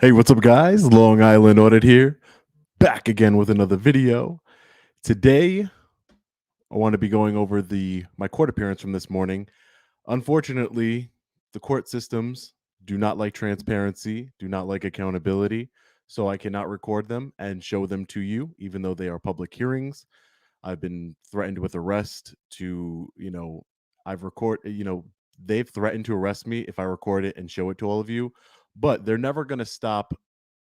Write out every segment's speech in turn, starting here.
Hey, what's up, guys? Long Island Audit here, back again with another video. Today, I want to be going over my court appearance from this morning. Unfortunately, the court systems do not like transparency, do not like accountability, so I cannot record them and show them to you, even though they are public hearings. I've been threatened with arrest they've threatened to arrest me if I record it and show it to all of you, but they're never going to stop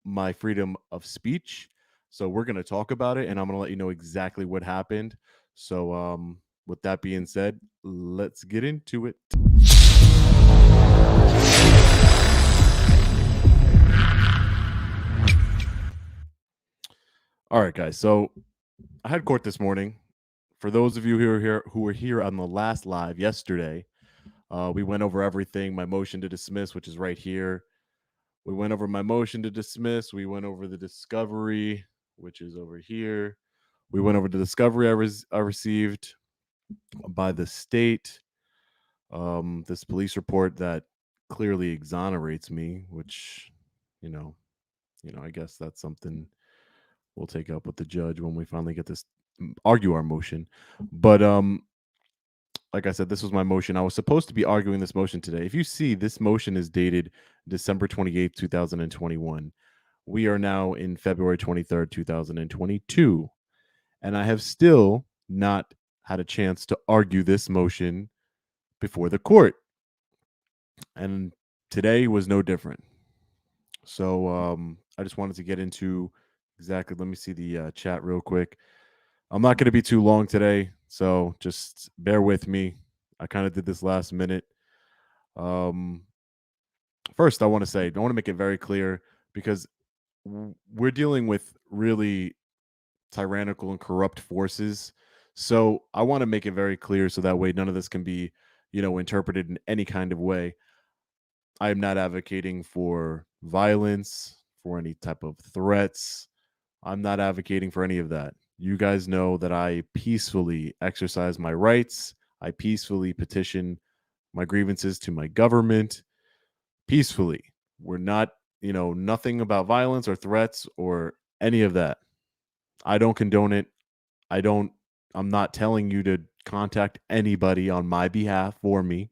my freedom of speech. So we're going to talk about it and I'm going to let you know exactly what happened. So, with that being said, let's get into it. All right, guys. So I had court this morning. For those of you who were here on the last live yesterday, we went over everything. My motion to dismiss, which is right here. We went over my motion to dismiss. We went over the discovery, which is over here. We went over the discovery I received by the state. This police report that clearly exonerates me, which, I guess that's something we'll take up with the judge when we finally get this argue our motion. But like I said, this was my motion. I was supposed to be arguing this motion today. If you see, this motion is dated December 28th, 2021. We are now in February 23rd, 2022. And I have still not had a chance to argue this motion before the court. And today was no different. So I just wanted to get into exactly, let me see the chat real quick. I'm not going to be too long today, so just bear with me. I kind of did this last minute. First, I want to make it very clear, because we're dealing with really tyrannical and corrupt forces. So I want to make it very clear so that way none of this can be, interpreted in any kind of way. I am not advocating for violence, for any type of threats. I'm not advocating for any of that. You guys know that I peacefully exercise my rights. I peacefully petition my grievances to my government peacefully. We're not, nothing about violence or threats or any of that. I don't condone it. I'm not telling you to contact anybody on my behalf for me.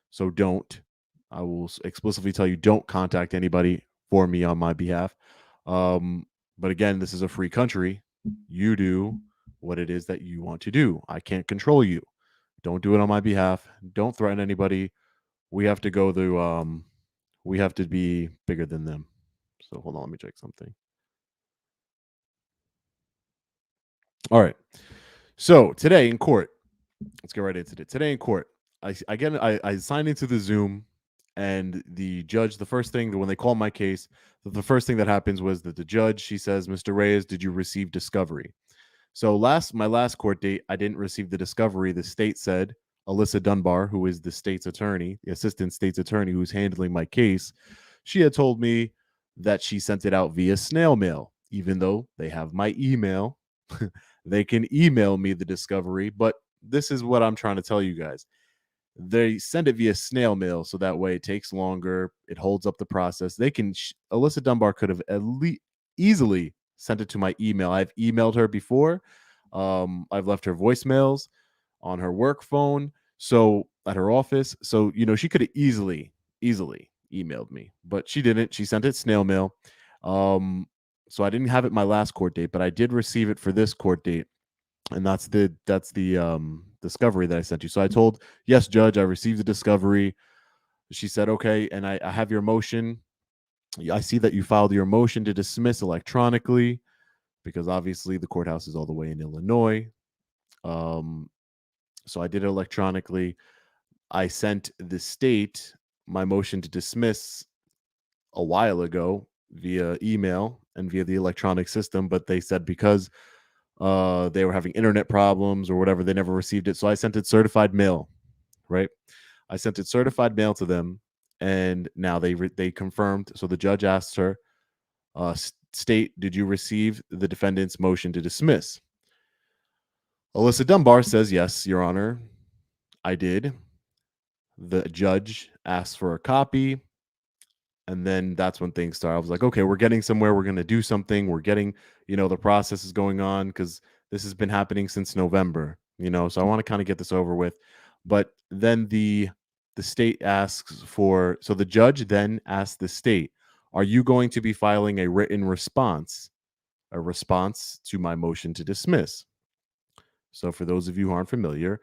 So don't. I will explicitly tell you, don't contact anybody for me on my behalf. But again, this is a free country. You do what it is that you want to do. I can't control you. Don't do it on my behalf. Don't threaten anybody. We have to go through, we have to be bigger than them. So hold on, let me check something. All right. So today in court, let's get right into it. Today in court, I signed into the Zoom, and the judge, the first thing when they call my case, the first thing that happens was that the judge, she says, "Mr. Reyes, did you receive discovery?" So my last court date, I didn't receive the discovery. The state said, Alyssa Dunbar, who is the state's attorney, the assistant state's attorney who's handling my case, she had told me that she sent it out via snail mail, even though they have my email. They can email me the discovery, but this is what I'm trying to tell you guys. They send it via snail mail, so that way it takes longer. It holds up the process. Alyssa Dunbar could have easily sent it to my email. I've emailed her before. I've left her voicemails on her work phone, so at her office. So, she could have easily emailed me, but she didn't. She sent it snail mail. So I didn't have it my last court date, but I did receive it for this court date. And that's the discovery that I sent you. So I told, yes, Judge, I received the discovery. She said, okay, and I have your motion. I see that you filed your motion to dismiss electronically, because obviously the courthouse is all the way in Illinois. So I did it electronically. I sent the state my motion to dismiss a while ago via email and via the electronic system, but they said because they were having internet problems or whatever, they never received it. So I sent it certified mail, right? I sent it certified mail to them, and now they confirmed. So the judge asked her, state, did you receive the defendant's motion to dismiss? Alyssa Dunbar says, yes, Your Honor, I did. The judge asked for a copy, And then that's when things start. I was like, okay, we're getting somewhere. We're going to do something. We're getting, the process is going on because this has been happening since November, so I want to kind of get this over with. But then the state asks for, so the judge then asks the state, are you going to be filing a written response, to my motion to dismiss? So for those of you who aren't familiar,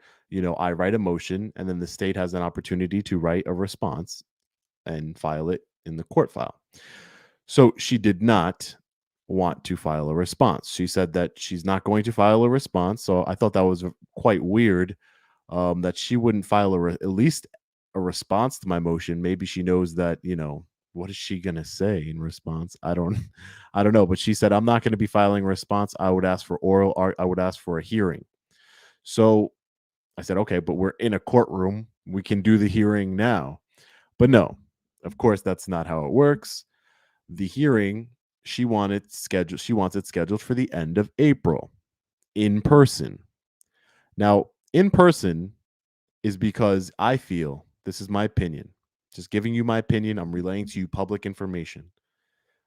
I write a motion and then the state has an opportunity to write a response and file it in the court file. So she did not want to file a response. She said that she's not going to file a response. So I thought that was quite weird, that she wouldn't file at least a response to my motion. Maybe she knows that, what is she going to say in response? I don't I don't know, but she said I'm not going to be filing a response. I would ask for oral art. I would ask for a hearing. So I said, okay, but we're in a courtroom. We can do the hearing now. But no, of course, that's not how it works. The hearing, she wants it scheduled for the end of April in person. Now, in person is because I feel, this is my opinion, just giving you my opinion, I'm relaying to you public information.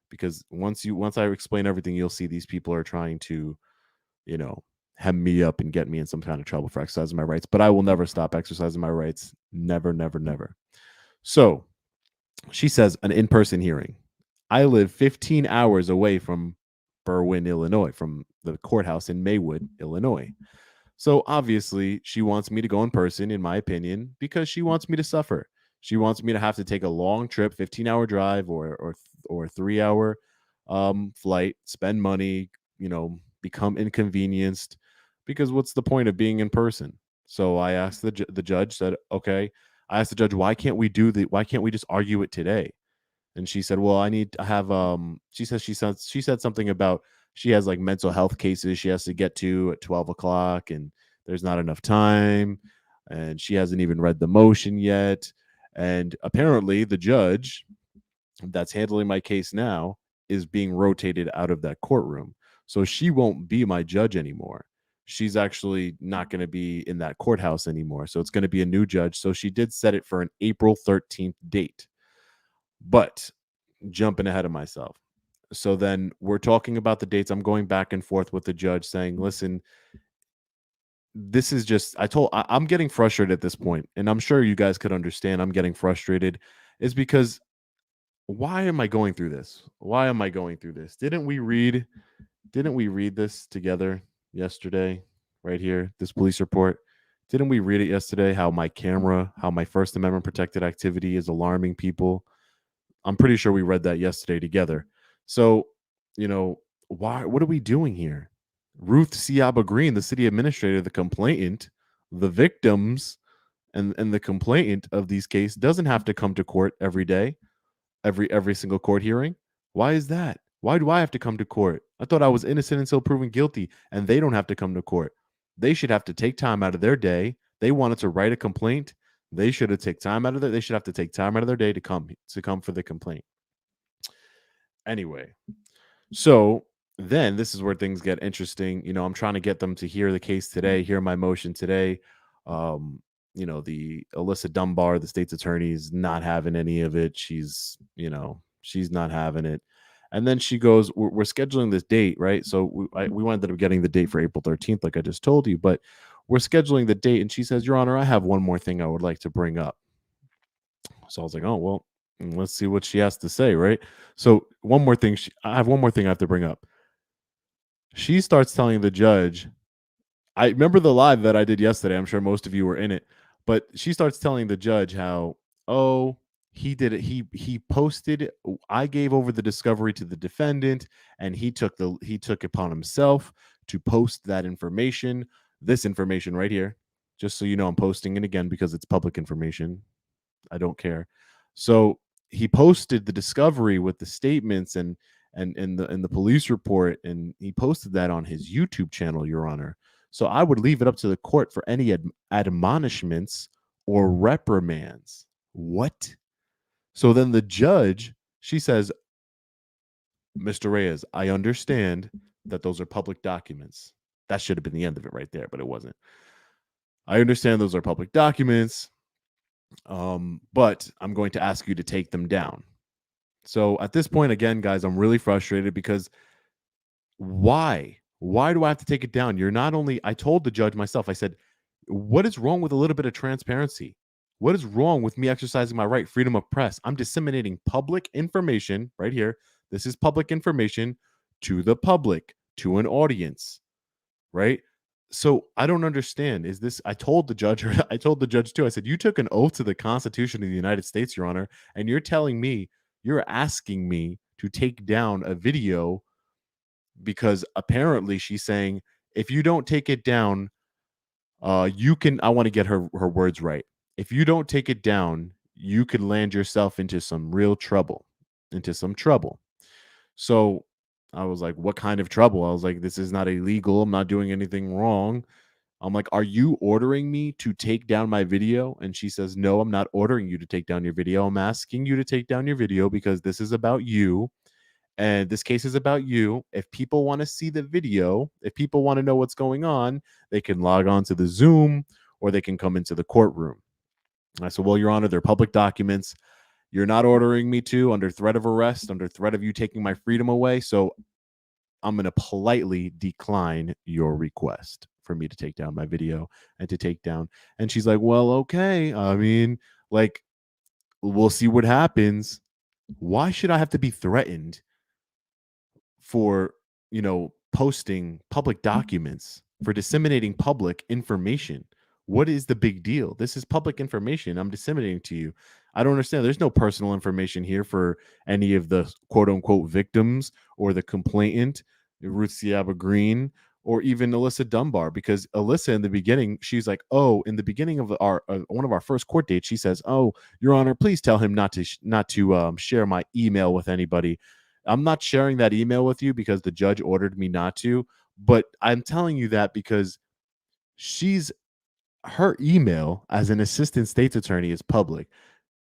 Because once I explain everything, you'll see these people are trying to, hem me up and get me in some kind of trouble for exercising my rights. But I will never stop exercising my rights. Never, never, never. So she says an in-person hearing. I live 15 hours away from Berwyn, Illinois, from the courthouse in Maywood, Illinois. So obviously, she wants me to go in person, in my opinion, because she wants me to suffer. She wants me to have to take a long trip, 15-hour drive or 3-hour flight, spend money, become inconvenienced. Because what's the point of being in person? So I asked the judge, said, okay. I asked the judge, why can't we just argue it today? And she said, well, I have she said something about she has like mental health cases she has to get to at 12 o'clock and there's not enough time and she hasn't even read the motion yet. And apparently the judge that's handling my case now is being rotated out of that courtroom. So she won't be my judge anymore. She's actually not going to be in that courthouse anymore. So it's going to be a new judge. So she did set it for an April 13th date. But jumping ahead of myself. So then we're talking about the dates. I'm going back and forth with the judge saying, listen, this is just, I'm getting frustrated at this point, and I'm sure you guys could understand I'm getting frustrated, is because why am I going through this? Why am I going through this? Didn't we read this together yesterday right here, this police report? Didn't we read it yesterday how my First Amendment protected activity is alarming people? I'm pretty sure we read that yesterday together. So, what are we doing here? Ruth Siaba Green, the city administrator, the complainant, the victims, and the complainant of these cases doesn't have to come to court every day, every single court hearing. Why is that? Why do I have to come to court? I thought I was innocent until proven guilty, and they don't have to come to court. They should have to take time out of their day. They wanted to write a complaint. They should have they should have to take time out of their day to come for the complaint. Anyway, so then this is where things get interesting. I'm trying to get them to hear the case today, hear my motion today. The Alyssa Dunbar, the state's attorney, is not having any of it. She's not having it. And then she goes, we're scheduling this date, right? So we ended up getting the date for April 13th, like I just told you, but we're scheduling the date. And she says, Your Honor, I have one more thing I would like to bring up. So I was like, oh, well, let's see what she has to say, right? So I have one more thing I have to bring up. She starts telling the judge, I remember the live that I did yesterday. I'm sure most of you were in it, but she starts telling the judge how, oh, he did it. He posted. I gave over the discovery to the defendant, and he took upon himself to post that information. This information right here, just so you know, I'm posting it again because it's public information. I don't care. So he posted the discovery with the statements and the police report, and he posted that on his YouTube channel, Your Honor. So I would leave it up to the court for any admonishments or reprimands. What? So then the judge, she says, Mr. Reyes, I understand that those are public documents. That should have been the end of it right there, but it wasn't. I understand those are public documents, but I'm going to ask you to take them down. So at this point, again, guys, I'm really frustrated because why? Why do I have to take it down? You're not only, I told the judge myself, I said, what is wrong with a little bit of transparency? What is wrong with me exercising my right, freedom of press? I'm disseminating public information right here. This is public information to the public, to an audience, right? So I don't understand. Is this, I told the judge, I told the judge too, I said, you took an oath to the Constitution of the United States, Your Honor, and you're telling me, you're asking me to take down a video because apparently she's saying, if you don't take it down, you can, I want to get her words right. If you don't take it down, you could land yourself into some real trouble, into some trouble. So I was like, what kind of trouble? I was like, this is not illegal. I'm not doing anything wrong. I'm like, are you ordering me to take down my video? And she says, no, I'm not ordering you to take down your video. I'm asking you to take down your video because this is about you. And this case is about you. If people want to see the video, if people want to know what's going on, they can log on to the Zoom or they can come into the courtroom. And I said, well, Your Honor, they're public documents. You're not ordering me to under threat of arrest, under threat of you taking my freedom away. So I'm going to politely decline your request for me to take down my video and to take down. And she's like, well, okay. I mean, like, we'll see what happens. Why should I have to be threatened for, posting public documents, for disseminating public information? What is the big deal? This is public information I'm disseminating to you. I don't understand. There's no personal information here for any of the quote unquote victims or the complainant, Ruth Ciaba Green, or even Alyssa Dunbar, because Alyssa in the beginning, she's like, oh, in the beginning of our one of our first court dates, she says, oh, Your Honor, please tell him not to share my email with anybody. I'm not sharing that email with you because the judge ordered me not to, but I'm telling you that because she's her email as an assistant state's attorney is public.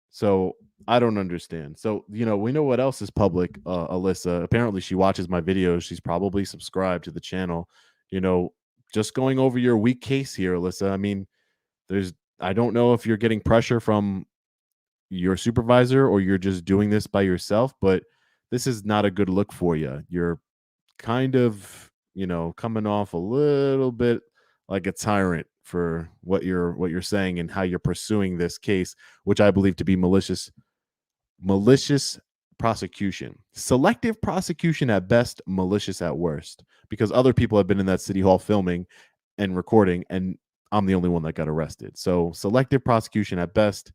So I don't understand. So, we know what else is public, Alyssa. Apparently she watches my videos. She's probably subscribed to the channel. Just going over your weak case here, Alyssa. I mean, I don't know if you're getting pressure from your supervisor or you're just doing this by yourself, but this is not a good look for you. You're kind of, coming off a little bit like a tyrant for what you're saying and how you're pursuing this case, which I believe to be malicious prosecution, selective prosecution at best, malicious at worst, because other people have been in that city hall filming and recording, and I'm the only one that got arrested. So selective prosecution at best,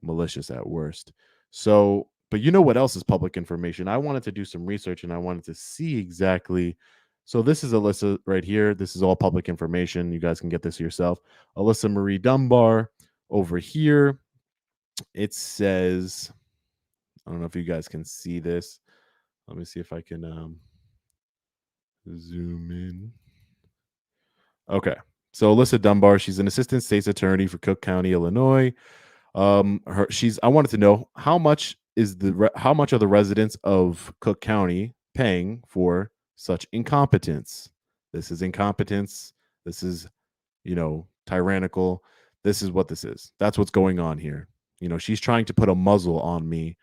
malicious at worst. So, but you know what else is public information? I wanted to do some research and I wanted to see exactly. So this is Alyssa right here. This is all public information. You guys can get this yourself. Alyssa Marie Dunbar over here. It says, I don't know if you guys can see this. Let me see if I can zoom in. Okay. So Alyssa Dunbar, she's an assistant state's attorney for Cook County, Illinois. I wanted to know how much are the residents of Cook County paying for such incompetence? This is incompetence. This is, tyrannical. This is what this is. That's what's going on here. She's trying to put a muzzle on me.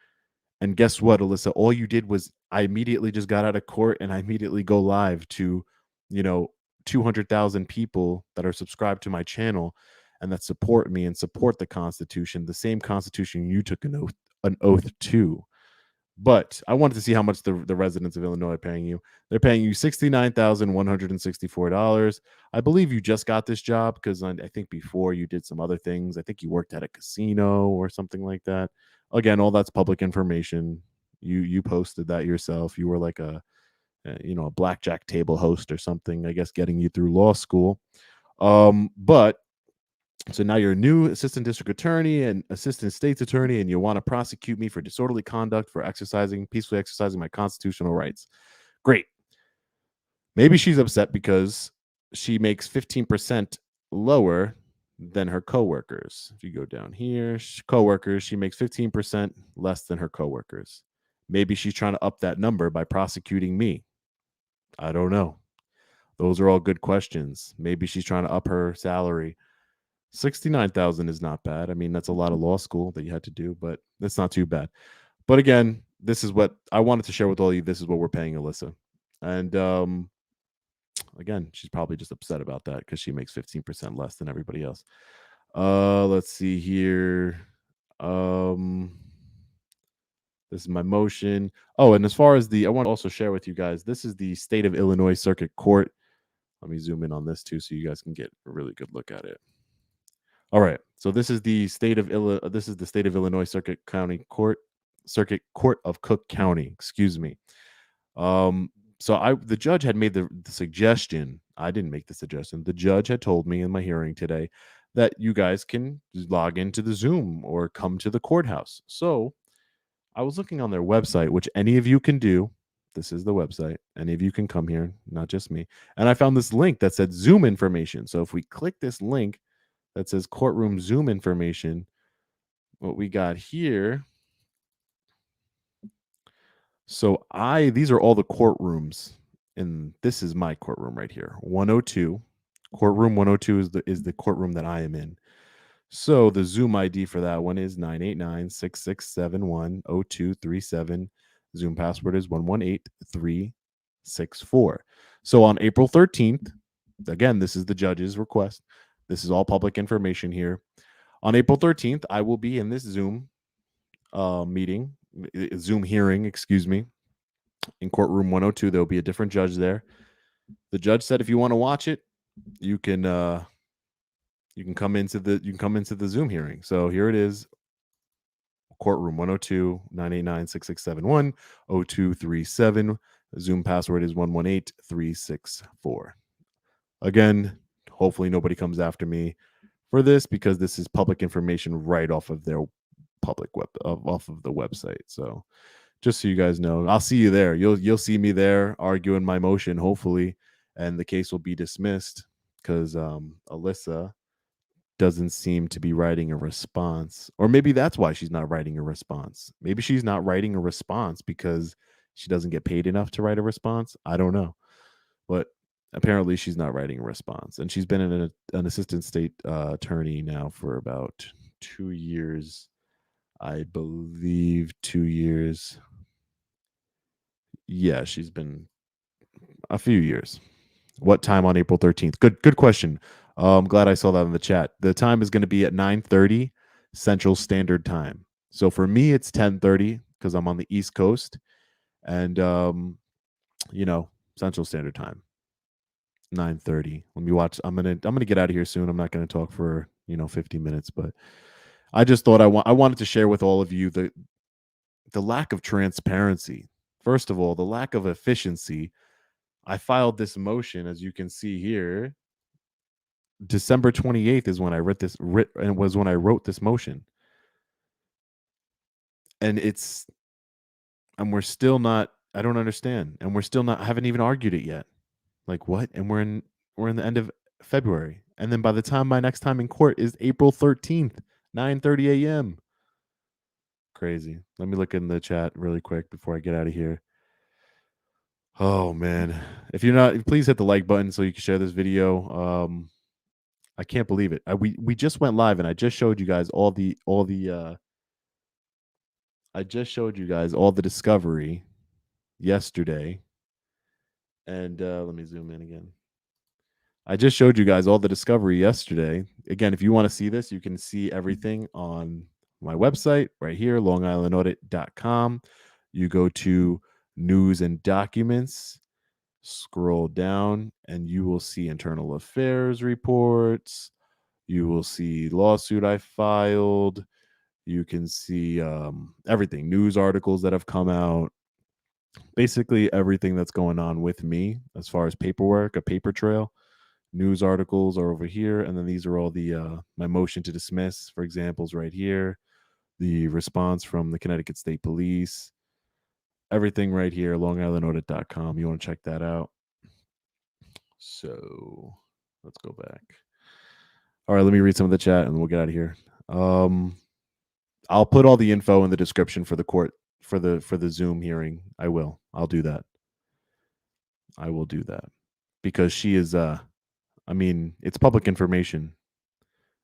And guess what, Alyssa? All you did was I immediately just got out of court and I immediately go live to, you know, 200,000 people that are subscribed to my channel and that support me and support the Constitution, the same Constitution you took an oath to. But I wanted to see how much the residents of Illinois are paying you. They're paying you $69,164. I believe you just got this job because I think before you did some other things. I think you worked at a casino or something like that. Again, all that's public information. You posted that yourself. You were like a blackjack table host or something, I guess, getting you through law school. But so now you're a new assistant district attorney and assistant state's attorney, and you want to prosecute me for disorderly conduct for peacefully exercising my constitutional rights. Great. Maybe she's upset because she makes 15% lower than her coworkers. If you go down here, coworkers, she makes 15% less than her coworkers. Maybe she's trying to up that number by prosecuting me. I don't know. Those are all good questions. Maybe she's trying to up her salary. 69,000 is not bad. I mean, that's a lot of law school that you had to do, but that's not too bad. But again, this is what I wanted to share with all of you. This is what we're paying Alyssa. And again, she's probably just upset about that because she makes 15% less than everybody else. Let's see here. This is my motion. Oh, and as far as I want to also share with you guys, this is the State of Illinois Circuit Court. Let me zoom in on this too, so you guys can get a really good look at it. All right, so this is the State of Illinois Circuit Court of Cook County. Excuse me. So the judge had made the suggestion. I didn't make the suggestion. The judge had told me in my hearing today that you guys can log into the Zoom or come to the courthouse. So I was looking on their website, which any of you can do. This is the website. Any of you can come here, not just me. And I found this link that said Zoom information. So if we click this link that says courtroom Zoom information, what we got here. So these are all the courtrooms, and this is my courtroom right here. 102. Courtroom 102 is the courtroom that I am in. So the Zoom ID for that one is 989-6671-0237. Zoom password is 118364. So on April 13th, again, this is the judge's request. This is all public information here. On April 13th, I will be in this Zoom Zoom hearing, excuse me, in courtroom 102. There'll be a different judge there. The judge said if you want to watch it, you can come into the Zoom hearing. So here it is. Courtroom 102, 989-6671-0237. Zoom password is 118364. Again, hopefully nobody comes after me for this because this is public information right off of their off of the website. So just so you guys know, I'll see you there. You'll see me there arguing my motion, hopefully, and the case will be dismissed because Alyssa doesn't seem to be writing a response. Or maybe that's why she's not writing a response. Maybe she's not writing a response because she doesn't get paid enough to write a response. I don't know. But apparently she's not writing a response. And she's been an assistant state attorney now for about 2 years. I believe 2 years. Yeah, she's been a few years. What time on April 13th? Good question. I'm glad I saw that in the chat. The time is going to be at 9:30 Central Standard Time. So for me, it's 10:30 because I'm on the East Coast, and Central Standard Time. 9:30. Let me watch. I'm gonna get out of here soon. I'm not gonna talk for 50 minutes, but I just thought I wanted to share with all of you the lack of transparency. First of all, the lack of efficiency. I filed this motion, as you can see here. December 28th is when I wrote this motion. And we're still not, I don't understand. And we're still not, haven't even argued it yet. Like what? And we're in the end of February. And then by the time my next time in court is April 13th, 9:30 a.m. Crazy. Let me look in the chat really quick before I get out of here. Oh man. If you're not, please hit the like button so you can share this video. I can't believe it. We just went live and I just showed you guys all the discovery yesterday. And let me zoom in again. I just showed you guys all the discovery yesterday. Again, if you want to see this, you can see everything on my website right here, longislandaudit.com. You go to news and documents, scroll down, and you will see internal affairs reports. You will see lawsuit I filed. You can see everything, news articles that have come out, basically everything that's going on with me as far as paperwork, a paper trail. News articles are over here, and then these are all the my motion to dismiss, for examples, right here. The response from the Connecticut State Police, everything right here, longislandaudit.com. You want to check that out. So let's go back. All right, let me read some of the chat and we'll get out of here. I'll put all the info in the description for the court for the Zoom hearing. I'll do that. I will do that because she is it's public information.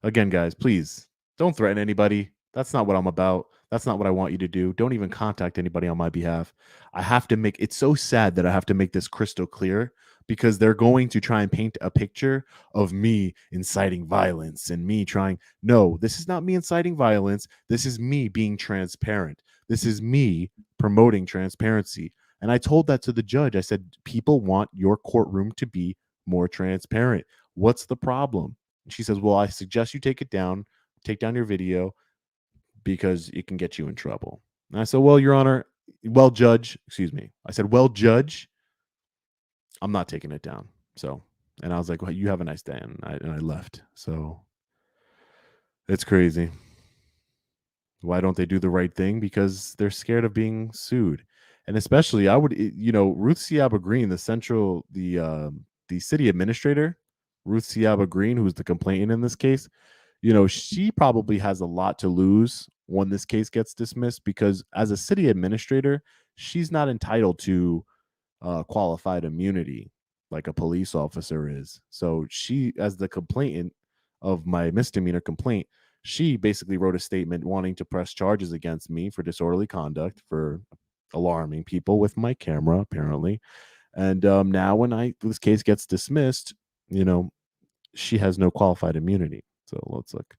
Again, guys, please don't threaten anybody. That's not what I'm about. That's not what I want you to do. Don't even contact anybody on my behalf. I have to make it's so sad that I have to make this crystal clear because they're going to try and paint a picture of me inciting violence and me trying. No, this is not me inciting violence. This is me being transparent. This is me promoting transparency. And I told that to the judge. I said, people want your courtroom to be more transparent. What's the problem? And she says, well, I suggest you take down your video because it can get you in trouble. And I said, well, Your Honor, well, Judge, excuse me. I said, well, Judge, I'm not taking it down. So, and I was like, well, you have a nice day. And I left. So it's crazy. Why don't they do the right thing? Because they're scared of being sued. And especially, I would, Ruth Ciaba Green, the city administrator, Ruth Ciaba Green, who's the complainant in this case, she probably has a lot to lose when this case gets dismissed because as a city administrator, she's not entitled to qualified immunity like a police officer is. So she, as the complainant of my misdemeanor complaint, she basically wrote a statement wanting to press charges against me for disorderly conduct, for alarming people with my camera, apparently. And now when this case gets dismissed, she has no qualified immunity. So let's look.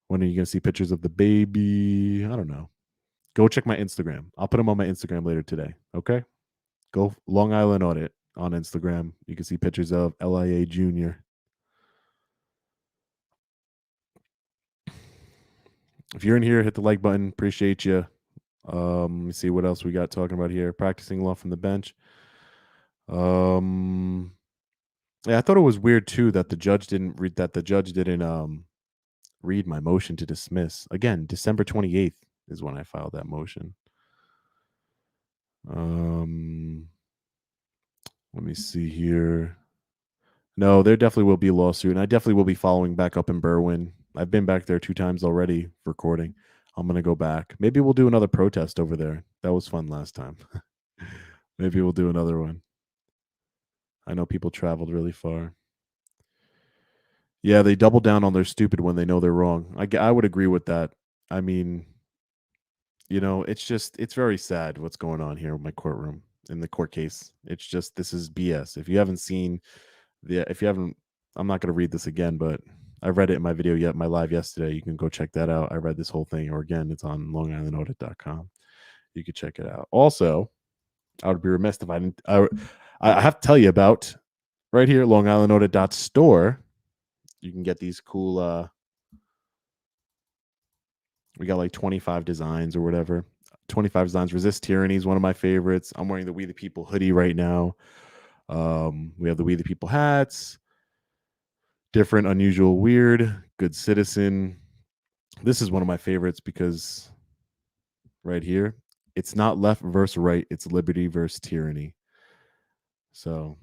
When are you going to see pictures of the baby? I don't know. Go check my Instagram. I'll put them on my Instagram later today. Okay. Go Long Island Audit on Instagram. You can see pictures of LIA Jr. If you're in here, hit the like button. Appreciate you. Let me see what else we got talking about here. Practicing law from the bench. Yeah, I thought it was weird too that the judge didn't read my motion to dismiss. Again, December 28th is when I filed that motion. Let me see here. No, there definitely will be a lawsuit, and I definitely will be following back up in Berwyn. I've been back there 2 times already recording. I'm going to go back. Maybe we'll do another protest over there. That was fun last time. Maybe we'll do another one. I know people traveled really far. Yeah, they double down on their stupid when they know they're wrong. I would agree with that. I mean, it's very sad what's going on here in my courtroom, in the court case. It's just, this is BS. If you haven't, I'm not going to read this again, but I read it in my video my live yesterday. You can go check that out. I read this whole thing, or again, it's on longislandaudit.com. You could check it out. Also, I would be remiss if I didn't. I have to tell you about right here, longislandaudit.store. You can get these cool. We got like 25 designs or whatever. 25 designs. Resist Tyranny is one of my favorites. I'm wearing the We the People hoodie right now. We have the We the People hats. Different, unusual, weird, good citizen. This is one of my favorites because right here, it's not left versus right, it's liberty versus tyranny. So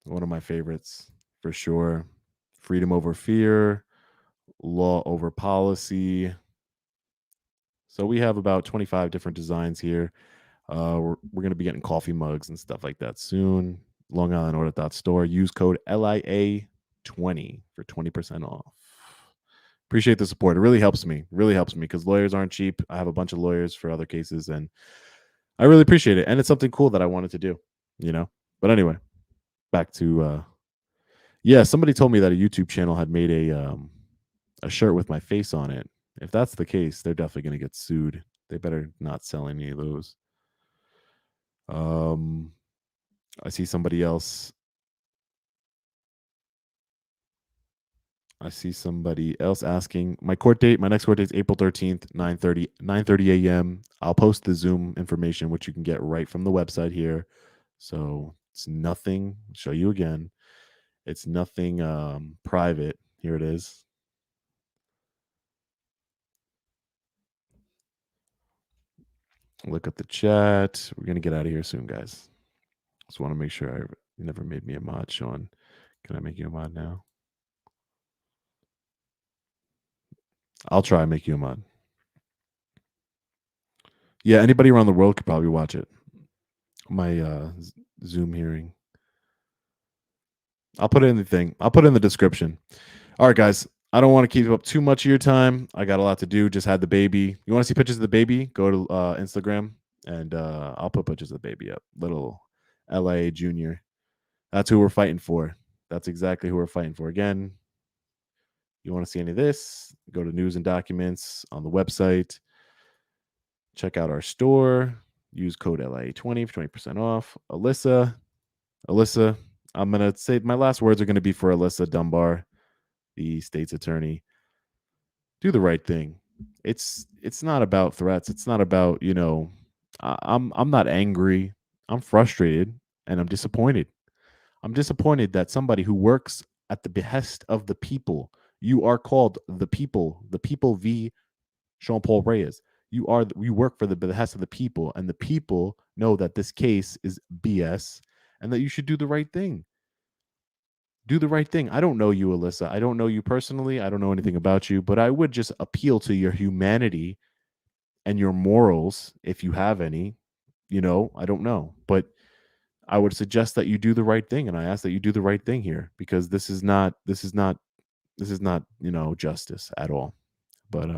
one of my favorites for sure. Freedom over fear, law over policy. So we have about 25 different designs here. We're going to be getting coffee mugs and stuff like that soon. longislandaudit.store. Use code LIA20 for 20% off. Appreciate the support. It really helps me. Because lawyers aren't cheap. I have a bunch of lawyers for other cases, and I really appreciate it. And it's something cool that I wanted to do, But anyway, back to somebody told me that a YouTube channel had made a shirt with my face on it. If that's the case, they're definitely going to get sued. They better not sell any of those. I see somebody else. Asking my court date. My next court date is April 13th, 9:30 a.m. I'll post the Zoom information, which you can get right from the website here. So it's nothing. I'll show you again. It's nothing private. Here it is. Look at the chat. We're going to get out of here soon, guys. Just want to make sure you never made me a mod, Sean. Can I make you a mod now? I'll try and make you a mod. Yeah, anybody around the world could probably watch it. My Zoom hearing. I'll put it in the thing. I'll put it in the description. All right, guys. I don't want to keep up too much of your time. I got a lot to do. Just had the baby. You want to see pictures of the baby? Go to Instagram, and I'll put pictures of the baby up. Little LA Junior. That's who we're fighting for. That's exactly who we're fighting for. Again, you want to see any of this? Go to news and documents on the website. Check out our store. Use code LA20 for 20% off. Alyssa, I'm going to say my last words are going to be for Alyssa Dunbar, the state's attorney. Do the right thing. It's not about threats. It's not about, I'm not angry. I'm frustrated and I'm disappointed. I'm disappointed that somebody who works at the behest of the people, you are called the people v. Jean Paul Reyes. You work for the behest of the people, and the people know that this case is BS and that you should do the right thing. Do the right thing. I don't know you, Alyssa. I don't know you personally. I don't know anything about you, but I would just appeal to your humanity and your morals, if you have any. I don't know, but I would suggest that you do the right thing, and I ask that you do the right thing here, because this is not justice at all. But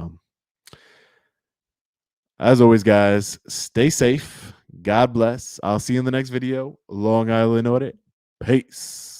as always, guys, stay safe. God bless. I'll see you in the next video. Long Island Audit. Peace.